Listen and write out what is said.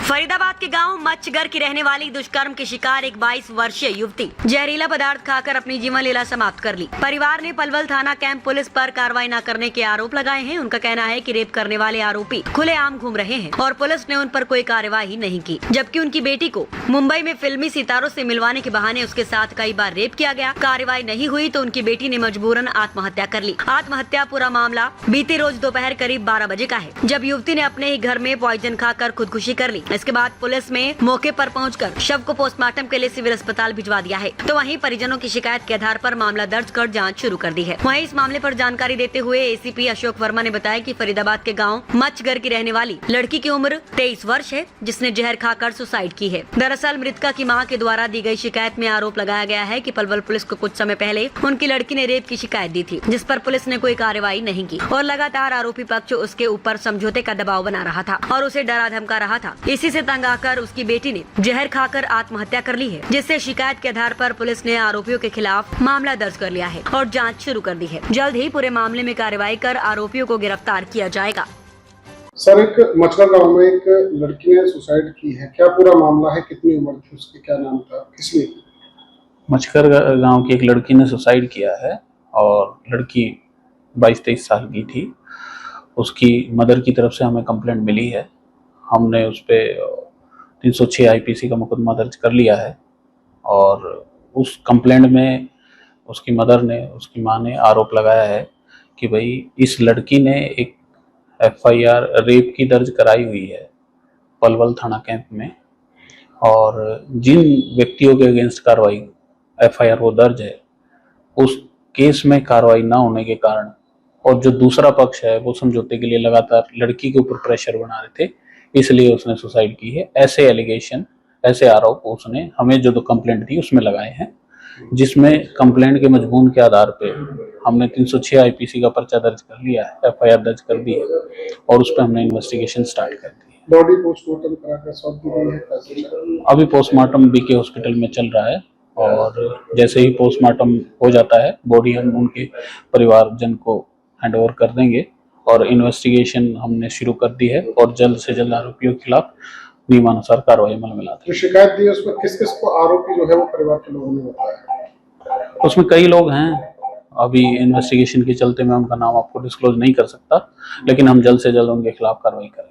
फरीदाबाद के गांव मच्छगर की रहने वाली दुष्कर्म के शिकार एक 22 वर्षीय युवती जहरीला पदार्थ खाकर अपनी जीवन लीला समाप्त कर ली। परिवार ने पलवल थाना कैंप पुलिस पर कार्रवाई न करने के आरोप लगाए हैं। उनका कहना है कि रेप करने वाले आरोपी खुलेआम घूम रहे हैं और पुलिस ने उन पर कोई कार्रवाई नहीं की, जबकि उनकी बेटी को मुंबई में फिल्मी सितारों से मिलवाने के बहाने उसके साथ कई बार रेप किया गया। कार्रवाई नहीं हुई तो उनकी बेटी ने मजबूरन आत्महत्या कर ली। आत्महत्या पूरा मामला बीते रोज दोपहर करीब 12 बजे का है, जब युवती ने अपने ही घर में पॉइजन खाकर खुदकुशी कर ली। इसके बाद पुलिस में मौके पर पहुंचकर शव को पोस्टमार्टम के लिए सिविल अस्पताल भिजवा दिया है। तो वहीं परिजनों की शिकायत के आधार पर मामला दर्ज कर जांच शुरू कर दी है। वहीं इस मामले पर जानकारी देते हुए एसीपी अशोक वर्मा ने बताया कि फरीदाबाद के गांव मच्छगर की रहने वाली लड़की की उम्र 23 वर्ष है, जिसने जहर खाकर सुसाइड की है। दरअसल मृतका की मां के द्वारा दी गई शिकायत में आरोप लगाया गया है कि पलवल पुलिस को कुछ समय पहले उनकी लड़की ने रेप की शिकायत दी थी, जिस पर पुलिस ने कोई कार्रवाई नहीं की और लगातार आरोपी पक्ष उसके ऊपर समझौते का दबाव बना रहा था और उसे डरा धमका रहा था। इसी से तंग आकर उसकी बेटी ने जहर खाकर आत्महत्या कर ली है, जिससे शिकायत के आधार पर पुलिस ने आरोपियों के खिलाफ मामला दर्ज कर लिया है और जांच शुरू कर दी है। जल्द ही पूरे मामले में कार्रवाई कर आरोपियों को गिरफ्तार किया जाएगा। सर, एक मच्छगर गांव में एक लड़की ने सुसाइड की है, क्या पूरा मामला है? कितनी उम्र थी उसकी, क्या नाम था, किसने की? मच्छगर गांव की एक लड़की ने सुसाइड किया है और लड़की 22-23 साल की थी। उसकी मदर की तरफ से हमें कंप्लेंट मिली है। हमने उस पर 306 आईपीसी का मुकदमा दर्ज कर लिया है और उस कंप्लेंट में उसकी मदर ने, उसकी मां ने आरोप लगाया है कि भाई इस लड़की ने एक एफआईआर रेप की दर्ज कराई हुई है पलवल थाना कैंप में, और जिन व्यक्तियों के अगेंस्ट कार्रवाई एफआईआर वो दर्ज है उस केस में कार्रवाई ना होने के कारण और जो दूसरा पक्ष है वो समझौते के लिए लगातार लड़की के ऊपर प्रेशर बना रहे थे, इसलिए उसने सुसाइड की है। ऐसे एलिगेशन, ऐसे आरोप उसने हमें जो कंप्लेंट दी उसमें लगाए हैं, जिसमें कंप्लेंट के मजमून के आधार पे हमने 306 आईपीसी का पर्चा दर्ज कर लिया है, एफआईआर दर्ज कर दी है और उस पर हमने इन्वेस्टिगेशन स्टार्ट कर दी है। बॉडी पोस्टमार्टम कराकर सौंप दी गई है, कैसे? अभी पोस्टमार्टम बीके हॉस्पिटल में चल रहा है और जैसे ही पोस्टमार्टम हो जाता है बॉडी हम उनके परिवारजन को हैंड ओवर कर देंगे और इन्वेस्टिगेशन हमने शुरू कर दी है और जल्द से जल्द आरोपियों के खिलाफ नियमानुसार कार्रवाई अमल में लाते हैं। जो शिकायत दी है उसमें किस किस को आरोपी जो है वो परिवार के लोगों ने बताया? उसमें कई लोग हैं। अभी इन्वेस्टिगेशन के चलते मैं उनका नाम आपको डिस्क्लोज नहीं कर सकता, लेकिन हम जल्द से जल्द उनके खिलाफ कार्रवाई करेंगे।